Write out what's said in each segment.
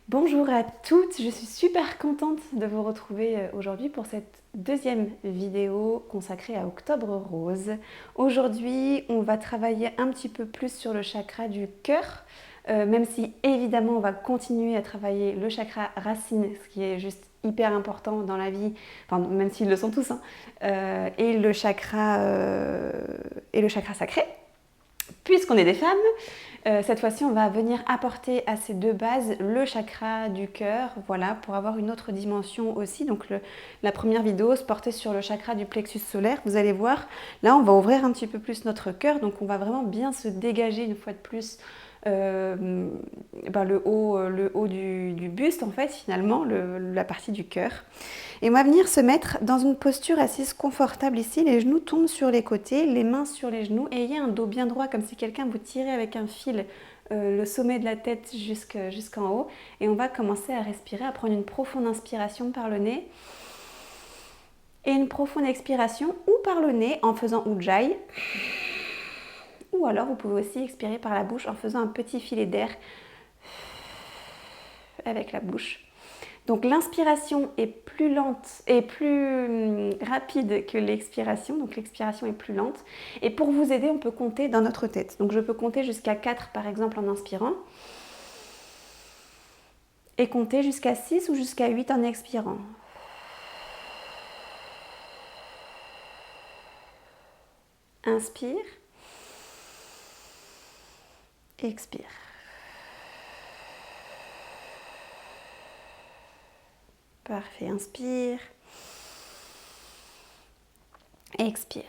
Bonjour à toutes, je suis super contente de vous retrouver aujourd'hui pour cette deuxième vidéo consacrée à Octobre Rose. Aujourd'hui, on va travailler un petit peu plus sur le chakra du cœur, même si évidemment on va continuer à travailler le chakra racine, ce qui est juste hyper important dans la vie, enfin même s'ils le sont tous, hein, et le chakra sacré. Puisqu'on est des femmes, cette fois-ci, on va venir apporter à ces deux bases le chakra du cœur, voilà, pour avoir une autre dimension aussi. Donc la première vidéo se portait sur le chakra du plexus solaire. Vous allez voir, là, on va ouvrir un petit peu plus notre cœur. Donc on va vraiment bien se dégager une fois de plus le haut du buste, en fait, finalement, la partie du cœur. Et on va venir se mettre dans une posture assise confortable ici. Les genoux tombent sur les côtés, les mains sur les genoux. Et ayez un dos bien droit, comme si quelqu'un vous tirait avec un fil le sommet de la tête jusqu'en haut. Et on va commencer à respirer, à prendre une profonde inspiration par le nez. Et une profonde expiration ou par le nez en faisant Ujjayi. Ou alors vous pouvez aussi expirer par la bouche en faisant un petit filet d'air avec la bouche. Donc l'inspiration est plus lente et plus rapide que l'expiration, donc l'expiration est plus lente. Et pour vous aider, on peut compter dans notre tête. Donc je peux compter jusqu'à 4 par exemple en inspirant, et compter jusqu'à 6 ou jusqu'à 8 en expirant. Inspire, expire. Parfait, inspire, expire.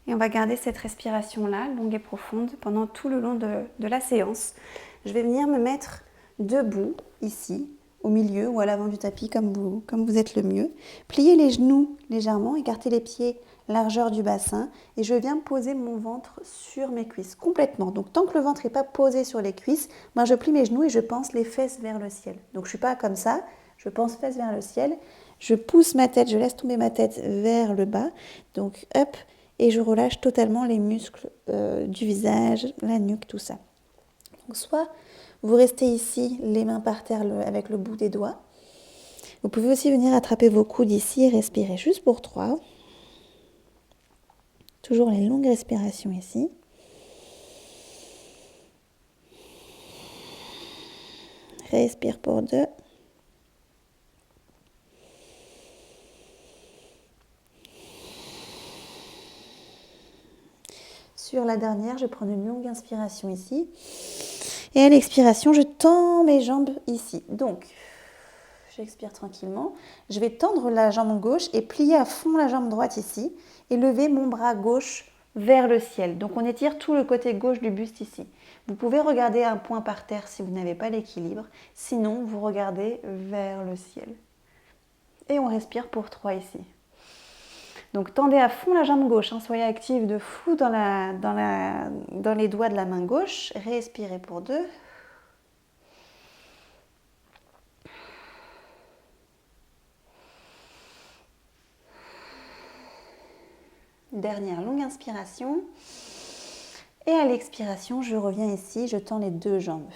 Et on va garder cette respiration-là, longue et profonde, pendant tout le long de la séance. Je vais venir me mettre debout, ici, au milieu ou à l'avant du tapis, comme vous êtes le mieux. Pliez les genoux légèrement, écartez les pieds, largeur du bassin. Et je viens poser mon ventre sur mes cuisses, complètement. Donc tant que le ventre n'est pas posé sur les cuisses, moi je plie mes genoux et je pense les fesses vers le ciel. Donc je ne suis pas comme ça, je pense fesses vers le ciel. Je pousse ma tête, je laisse tomber ma tête vers le bas. Donc hop, et je relâche totalement les muscles du visage, la nuque, tout ça. Donc soit vous restez ici, les mains par terre avec le bout des doigts. Vous pouvez aussi venir attraper vos coudes ici et respirer juste pour 3. Toujours les longues respirations ici. Respire pour 2. Sur la dernière, je prends une longue inspiration ici. Et à l'expiration, je tends mes jambes ici. Donc, j'expire tranquillement. Je vais tendre la jambe gauche et plier à fond la jambe droite ici. Et lever mon bras gauche vers le ciel. Donc, on étire tout le côté gauche du buste ici. Vous pouvez regarder un point par terre si vous n'avez pas l'équilibre. Sinon, vous regardez vers le ciel. Et on respire pour 3 ici. Donc tendez à fond la jambe gauche, hein, soyez active de fou dans les doigts de la main gauche. Respirez pour 2. Dernière longue inspiration. Et à l'expiration, je reviens ici, je tends les 2 jambes.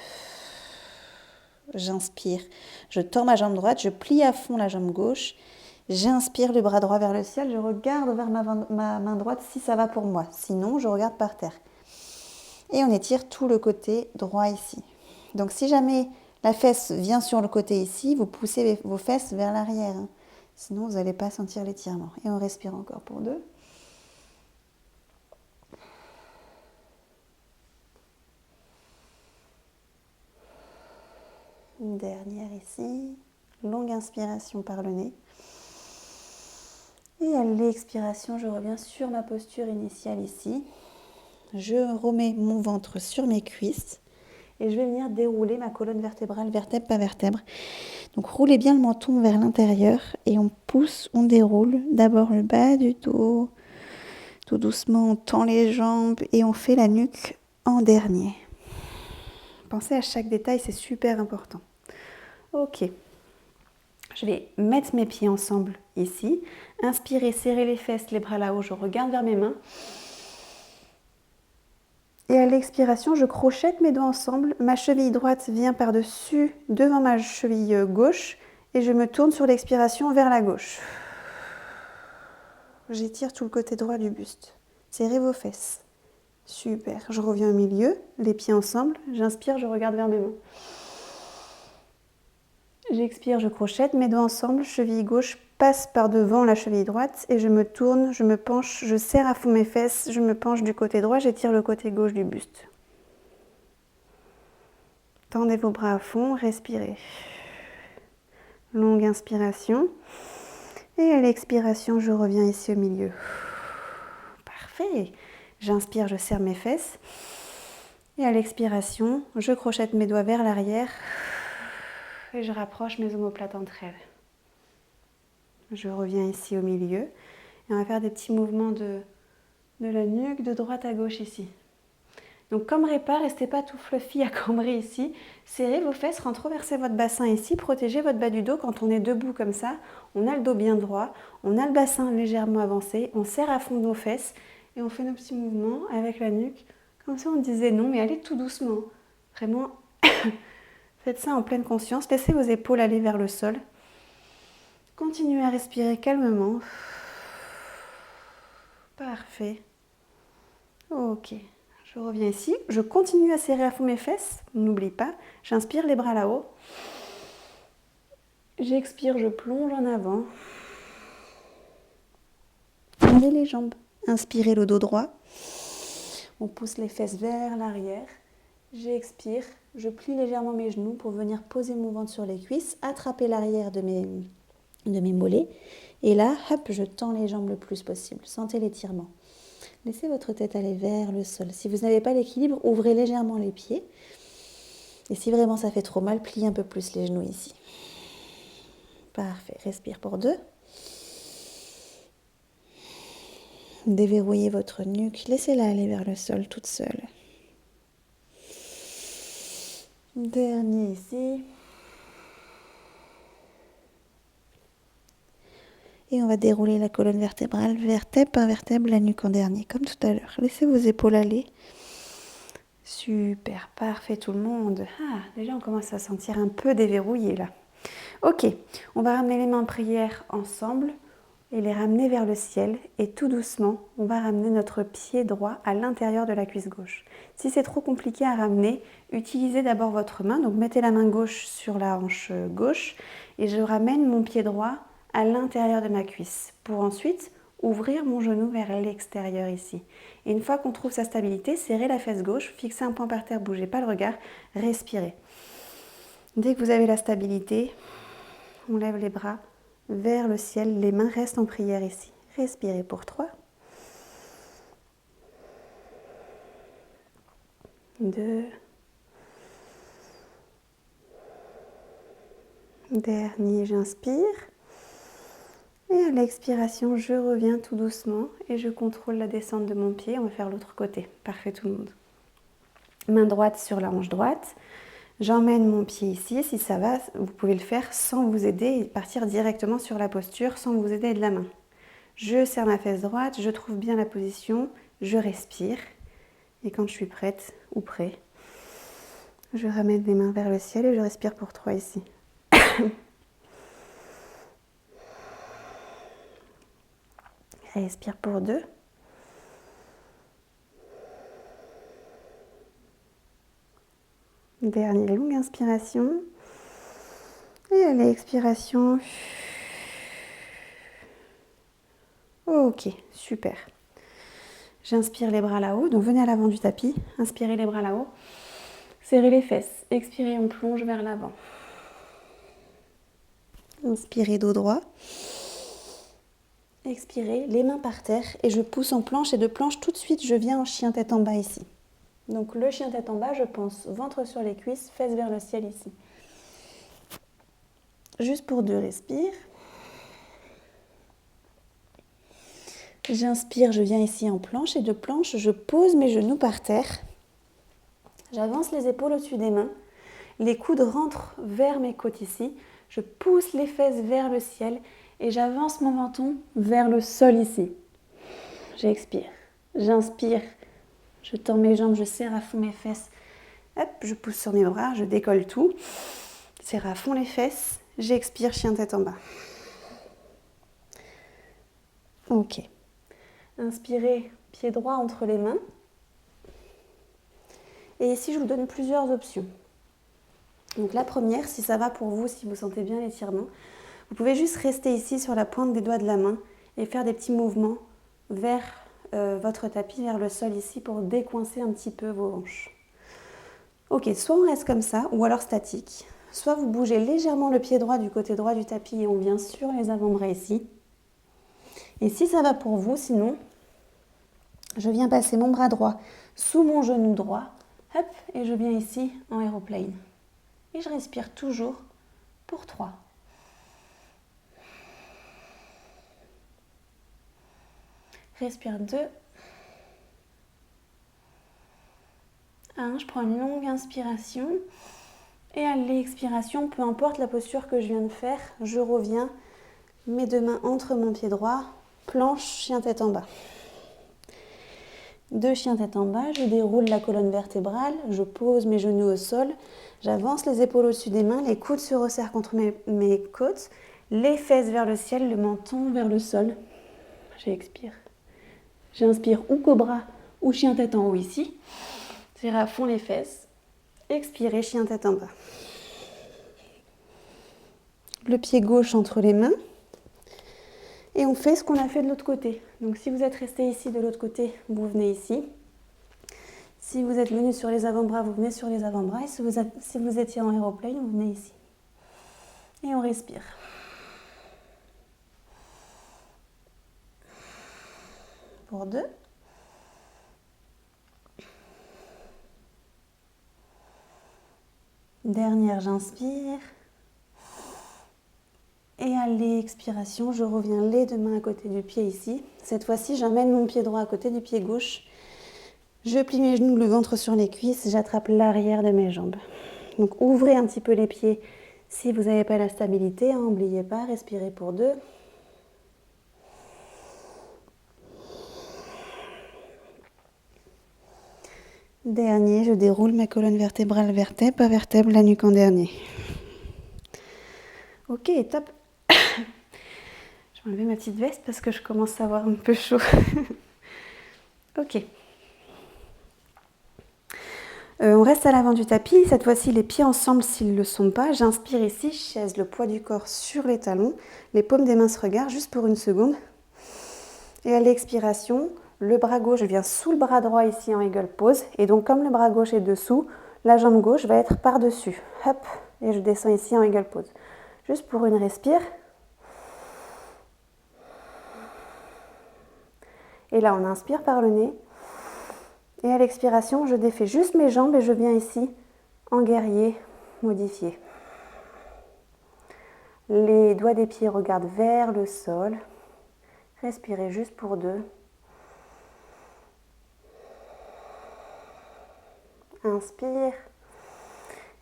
J'inspire, je tends ma jambe droite, je plie à fond la jambe gauche. J'inspire le bras droit vers le ciel, je regarde vers ma main droite si ça va pour moi. Sinon, je regarde par terre. Et on étire tout le côté droit ici. Donc si jamais la fesse vient sur le côté ici, vous poussez vos fesses vers l'arrière. Hein. Sinon, vous n'allez pas sentir l'étirement. Et on respire encore pour 2. Une dernière ici. Longue inspiration par le nez. Et à l'expiration, je reviens sur ma posture initiale ici. Je remets mon ventre sur mes cuisses. Et je vais venir dérouler ma colonne vertébrale, vertèbre par vertèbre. Donc roulez bien le menton vers l'intérieur et on pousse, on déroule. D'abord le bas du dos. Tout doucement, on tend les jambes et on fait la nuque en dernier. Pensez à chaque détail, c'est super important. Ok. Je vais mettre mes pieds ensemble ici. Inspirez, serrez les fesses, les bras là-haut. Je regarde vers mes mains. Et à l'expiration, je crochette mes doigts ensemble. Ma cheville droite vient par-dessus, devant ma cheville gauche. Et je me tourne sur l'expiration vers la gauche. J'étire tout le côté droit du buste. Serrez vos fesses. Super. Je reviens au milieu, les pieds ensemble. J'inspire, je regarde vers mes mains. J'expire, je crochette mes doigts ensemble. Cheville gauche passe par devant la cheville droite et je me tourne, je me penche, je serre à fond mes fesses, je me penche du côté droit, j'étire le côté gauche du buste. Tendez vos bras à fond, respirez. Longue inspiration. Et à l'expiration, je reviens ici au milieu. Parfait. J'inspire, je serre mes fesses. Et à l'expiration, je crochette mes doigts vers l'arrière. Et je rapproche mes omoplates entre elles. Je reviens ici au milieu. Et on va faire des petits mouvements de la nuque de droite à gauche ici. Donc comme répar, restez pas tout fluffy à cambrer ici. Serrez vos fesses, rentroversez votre bassin ici, protégez votre bas du dos. Quand on est debout comme ça, on a le dos bien droit, on a le bassin légèrement avancé, on serre à fond nos fesses et on fait nos petits mouvements avec la nuque. Comme ça on disait non, mais allez tout doucement. Vraiment, faites ça en pleine conscience. Laissez vos épaules aller vers le sol. Continuez à respirer calmement. Parfait. Ok. Je reviens ici. Je continue à serrer à fond mes fesses. N'oublie pas. J'inspire les bras là-haut. J'expire, je plonge en avant. Levez les jambes. Inspirez le dos droit. On pousse les fesses vers l'arrière. J'expire. Je plie légèrement mes genoux pour venir poser mon ventre sur les cuisses. Attraper l'arrière de mes mollets. Et là, hop, je tends les jambes le plus possible. Sentez l'étirement. Laissez votre tête aller vers le sol. Si vous n'avez pas l'équilibre, ouvrez légèrement les pieds. Et si vraiment ça fait trop mal, pliez un peu plus les genoux ici. Parfait. Respire pour 2. Déverrouillez votre nuque. Laissez-la aller vers le sol toute seule. Dernier ici. Et on va dérouler la colonne vertébrale, vertèbre par vertèbre, la nuque en dernier, comme tout à l'heure. Laissez vos épaules aller. Super, parfait tout le monde. Ah, déjà on commence à sentir un peu déverrouillé là. Ok, on va ramener les mains en prière ensemble et les ramener vers le ciel. Et tout doucement, on va ramener notre pied droit à l'intérieur de la cuisse gauche. Si c'est trop compliqué à ramener, utilisez d'abord votre main. Donc mettez la main gauche sur la hanche gauche et je ramène mon pied droit à l'intérieur de ma cuisse pour ensuite ouvrir mon genou vers l'extérieur ici. Et une fois qu'on trouve sa stabilité, serrez la fesse gauche, fixez un point par terre, bougez pas le regard, respirez. Dès que vous avez la stabilité, on lève les bras vers le ciel, les mains restent en prière ici. Respirez pour 3. 2. Dernier, j'inspire. Et à l'expiration, je reviens tout doucement et je contrôle la descente de mon pied. On va faire l'autre côté. Parfait tout le monde. Main droite sur la hanche droite. J'emmène mon pied ici. Si ça va, vous pouvez le faire sans vous aider et partir directement sur la posture sans vous aider de la main. Je serre ma fesse droite, je trouve bien la position, je respire. Et quand je suis prête ou prêt, je ramène les mains vers le ciel et je respire pour 3 ici. Respire pour 2. Dernière longue inspiration. Et à l'expiration. Ok, super. J'inspire les bras là-haut. Donc venez à l'avant du tapis. Inspirez les bras là-haut. Serrez les fesses. Expirez, on plonge vers l'avant. Inspirez dos droit. Expirez, les mains par terre et je pousse en planche et de planche tout de suite je viens en chien tête en bas ici. Donc le chien tête en bas, je pense ventre sur les cuisses, fesses vers le ciel ici. Juste pour 2, respire. J'inspire, je viens ici en planche et de planche, je pose mes genoux par terre. J'avance les épaules au-dessus des mains. Les coudes rentrent vers mes côtes ici. Je pousse les fesses vers le ciel et j'avance mon menton vers le sol ici. J'expire. J'inspire. Je tends mes jambes, je serre à fond mes fesses. Hop, je pousse sur mes bras, je décolle tout. Serre à fond les fesses. J'expire, chien tête en bas. Ok. Inspirez, pied droit entre les mains. Et ici, je vous donne plusieurs options. Donc la première, si ça va pour vous, si vous sentez bien l'étirement, vous pouvez juste rester ici sur la pointe des doigts de la main et faire des petits mouvements vers votre tapis, vers le sol ici pour décoincer un petit peu vos hanches. Ok, soit on reste comme ça ou alors statique. Soit vous bougez légèrement le pied droit du côté droit du tapis et on vient sur les avant-bras ici. Et si ça va pour vous, sinon, je viens passer mon bras droit sous mon genou droit. Hop, et je viens ici en aéroplane. Et je respire toujours pour 3. Respire 2. 1, je prends une longue inspiration. Et à l'expiration, peu importe la posture que je viens de faire, je reviens, mes deux mains entre mon pied droit, planche, chien tête en bas. 2 chiens tête en bas, je déroule la colonne vertébrale, je pose mes genoux au sol, j'avance les épaules au-dessus des mains, les coudes se resserrent contre mes côtes, les fesses vers le ciel, le menton vers le sol. J'expire. J'inspire ou cobra ou chien tête en haut ici. Serrez à fond les fesses. Expirez, chien tête en bas. Le pied gauche entre les mains. Et on fait ce qu'on a fait de l'autre côté. Donc si vous êtes resté ici de l'autre côté, vous venez ici. Si vous êtes venu sur les avant-bras, vous venez sur les avant-bras. Et si vous étiez en aéroplane, vous venez ici. Et on respire. Pour 2. Dernière, j'inspire. Et à l'expiration, je reviens les deux mains à côté du pied ici. Cette fois-ci, j'emmène mon pied droit à côté du pied gauche. Je plie mes genoux, le ventre sur les cuisses. J'attrape l'arrière de mes jambes. Donc ouvrez un petit peu les pieds si vous n'avez pas la stabilité. N'oubliez pas, respirez pour 2. Dernier, je déroule ma colonne vertébrale, vertèbre, pas vertèbre, la nuque en dernier. Ok, top. Je vais enlever ma petite veste parce que je commence à avoir un peu chaud. Ok. On reste à l'avant du tapis. Cette fois-ci, les pieds ensemble s'ils ne le sont pas. J'inspire ici, chaise, le poids du corps sur les talons. Les paumes des mains se regardent juste pour une seconde. Et à l'expiration, le bras gauche vient sous le bras droit ici en eagle pose. Et donc, comme le bras gauche est dessous, la jambe gauche va être par-dessus. Hop, et je descends ici en eagle pose. Juste pour une respire. Et là, on inspire par le nez. Et à l'expiration, je défais juste mes jambes et je viens ici en guerrier modifié. Les doigts des pieds regardent vers le sol. Respirez juste pour 2. Inspire.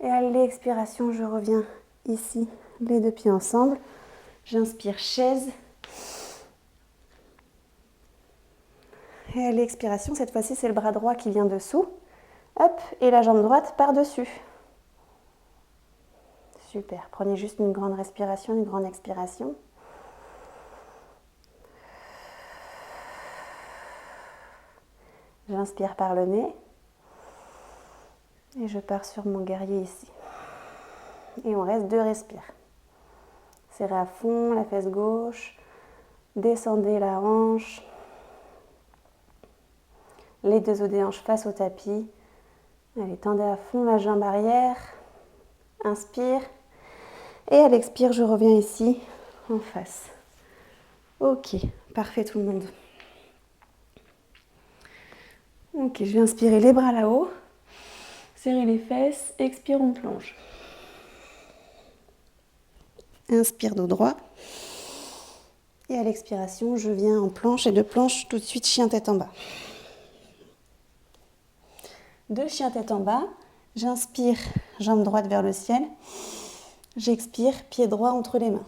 Et à l'expiration, je reviens ici, les deux pieds ensemble. J'inspire chaise. Et à l'expiration, cette fois-ci, c'est le bras droit qui vient dessous. Hop, et la jambe droite par-dessus. Super. Prenez juste une grande respiration, une grande expiration. J'inspire par le nez. Et je pars sur mon guerrier ici. Et on reste 2 respires. Serrez à fond la fesse gauche. Descendez la hanche. Les 2 os des hanches face au tapis. Allez, tendez à fond la jambe arrière. Inspire. Et à l'expire, je reviens ici, en face. Ok, parfait tout le monde. Ok, je vais inspirer les bras là-haut. Serrer les fesses. Expire, on plonge. Inspire dos droit. Et à l'expiration, je viens en planche et de planche tout de suite chien tête en bas. 2 chiens tête en bas, j'inspire, jambe droite vers le ciel, j'expire, pied droit entre les mains.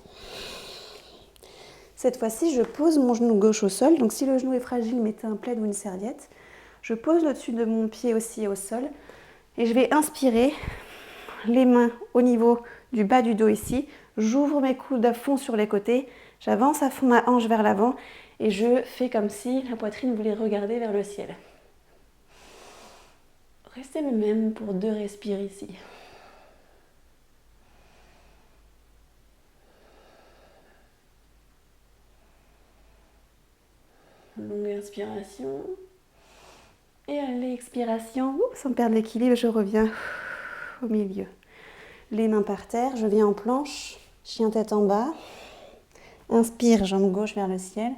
Cette fois-ci, je pose mon genou gauche au sol, donc si le genou est fragile, mettez un plaid ou une serviette. Je pose au-dessus de mon pied aussi au sol et je vais inspirer, les mains au niveau du bas du dos ici. J'ouvre mes coudes à fond sur les côtés, j'avance à fond ma hanche vers l'avant et je fais comme si la poitrine voulait regarder vers le ciel. Restez le même pour 2 respires ici. Longue inspiration. Et à l'expiration, sans perdre l'équilibre, je reviens au milieu. Les mains par terre, je viens en planche, chien tête en bas. Inspire, jambe gauche vers le ciel.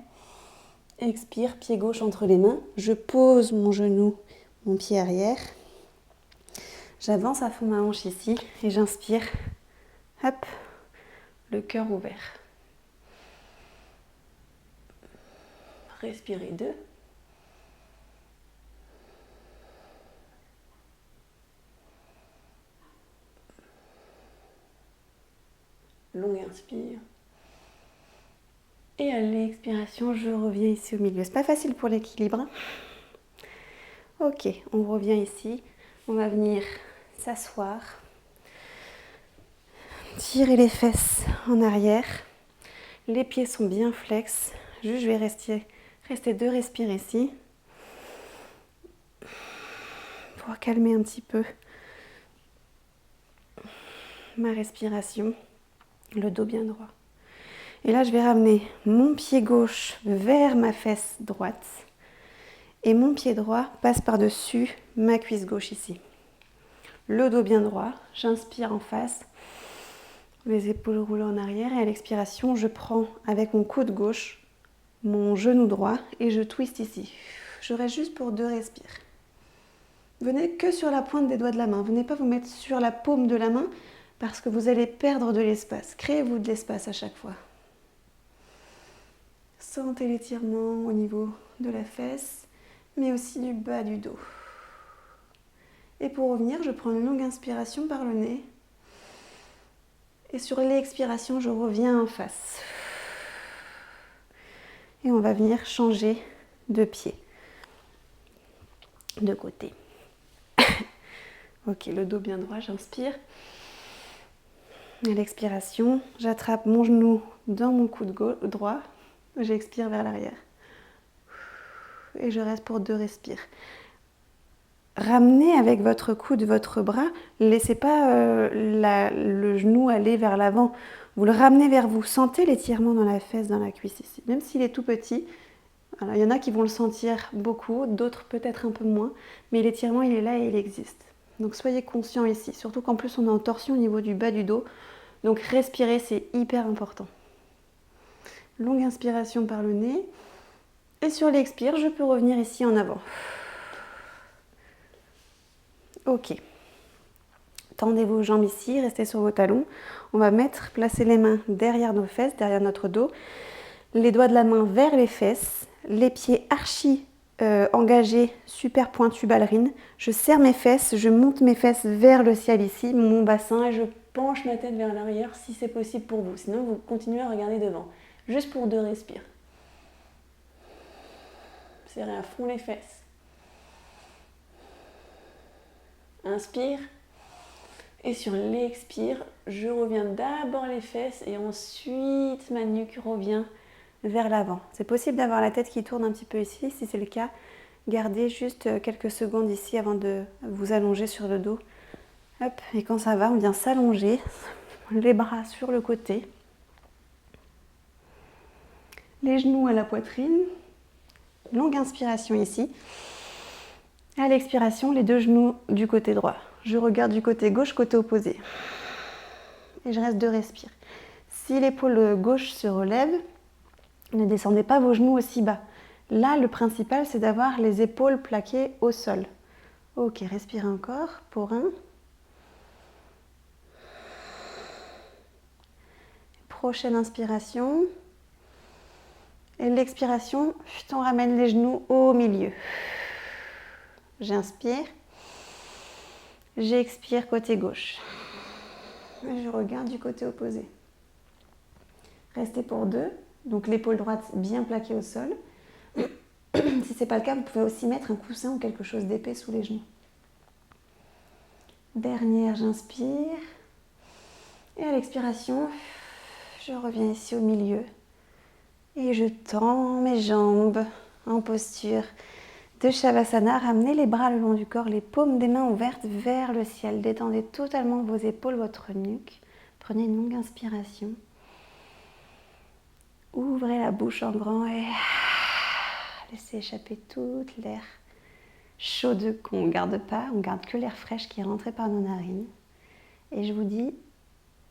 Expire, pied gauche entre les mains. Je pose mon genou, mon pied arrière. J'avance à fond ma hanche ici et j'inspire. Hop, le cœur ouvert. Respirez 2. Longue inspire. Et à l'expiration, je reviens ici au milieu. C'est pas facile pour l'équilibre. Ok, on revient ici. On va venir s'asseoir. Tirer les fesses en arrière. Les pieds sont bien flex. Juste, je vais rester 2 respires ici. Pour calmer un petit peu ma respiration. Le dos bien droit. Et là, je vais ramener mon pied gauche vers ma fesse droite. Et mon pied droit passe par-dessus ma cuisse gauche ici. Le dos bien droit, j'inspire en face. Les épaules roulent en arrière. Et à l'expiration, je prends avec mon coude gauche mon genou droit et je twiste ici. Je reste juste pour 2 respires. Venez que sur la pointe des doigts de la main. Venez pas vous mettre sur la paume de la main parce que vous allez perdre de l'espace. Créez-vous de l'espace à chaque fois. Sentez l'étirement au niveau de la fesse, mais aussi du bas du dos. Et pour revenir, je prends une longue inspiration par le nez. Et sur l'expiration, je reviens en face. Et on va venir changer de pied, de côté. Ok, le dos bien droit, j'inspire. À l'expiration, j'attrape mon genou dans mon coude droit. J'expire vers l'arrière. Et je reste pour 2 respires. Ramenez avec votre coude votre bras. Ne laissez pas le genou aller vers l'avant. Vous le ramenez vers vous. Sentez l'étirement dans la fesse, dans la cuisse ici. Même s'il est tout petit. Alors, il y en a qui vont le sentir beaucoup, d'autres peut-être un peu moins. Mais l'étirement, il est là et il existe. Donc soyez conscient ici. Surtout qu'en plus, on est en torsion au niveau du bas du dos. Donc respirer, c'est hyper important. Longue inspiration par le nez. Et sur l'expire, je peux revenir ici en avant. Ok. Tendez vos jambes ici, restez sur vos talons. On va placer les mains derrière nos fesses, derrière notre dos. Les doigts de la main vers les fesses. Les pieds archi engagés, super pointus ballerine. Je serre mes fesses, je monte mes fesses vers le ciel ici, mon bassin, et je penche ma tête vers l'arrière si c'est possible pour vous. Sinon, vous continuez à regarder devant. Juste pour 2 respires. Serrez à fond les fesses. Inspire. Et sur l'expire, je reviens d'abord les fesses et ensuite ma nuque revient vers l'avant. C'est possible d'avoir la tête qui tourne un petit peu ici. Si c'est le cas, gardez juste quelques secondes ici avant de vous allonger sur le dos. Hop, et quand ça va, on vient s'allonger, les bras sur le côté. Les genoux à la poitrine. Longue inspiration ici. À l'expiration, les 2 genoux du côté droit. Je regarde du côté gauche, côté opposé. Et je reste 2 respires. Si l'épaule gauche se relève, ne descendez pas vos genoux aussi bas. Là, le principal, c'est d'avoir les épaules plaquées au sol. Ok, respirez encore pour 1. Prochaine inspiration. Et l'expiration, on ramène les genoux au milieu. J'inspire. J'expire côté gauche. Et je regarde du côté opposé. Restez pour 2. Donc l'épaule droite bien plaquée au sol. Si ce n'est pas le cas, vous pouvez aussi mettre un coussin ou quelque chose d'épais sous les genoux. Dernière, j'inspire. Et à l'expiration, je reviens ici au milieu. Et je tends mes jambes en posture de Shavasana. Ramenez les bras le long du corps, les paumes des mains ouvertes vers le ciel. Détendez totalement vos épaules, votre nuque. Prenez une longue inspiration. Ouvrez la bouche en grand et laissez échapper tout l'air chaud qu'on ne garde pas. On garde que l'air fraîche qui est rentré par nos narines. Et je vous dis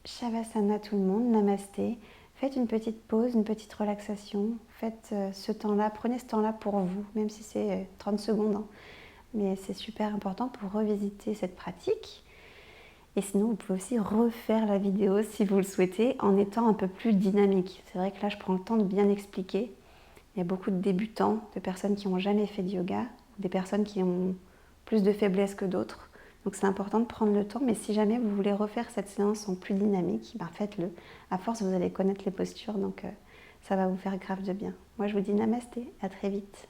Shavasana tout le monde, Namasté. Faites une petite pause, une petite relaxation. Faites ce temps-là, prenez ce temps-là pour vous, même si c'est 30 secondes. Hein. Mais c'est super important pour revisiter cette pratique. Et sinon, vous pouvez aussi refaire la vidéo si vous le souhaitez en étant un peu plus dynamique. C'est vrai que là, je prends le temps de bien expliquer. Il y a beaucoup de débutants, de personnes qui n'ont jamais fait de yoga, des personnes qui ont plus de faiblesse que d'autres. Donc c'est important de prendre le temps, mais si jamais vous voulez refaire cette séance en plus dynamique, ben faites-le. À force, vous allez connaître les postures, donc ça va vous faire grave de bien. Moi, je vous dis namasté, à très vite.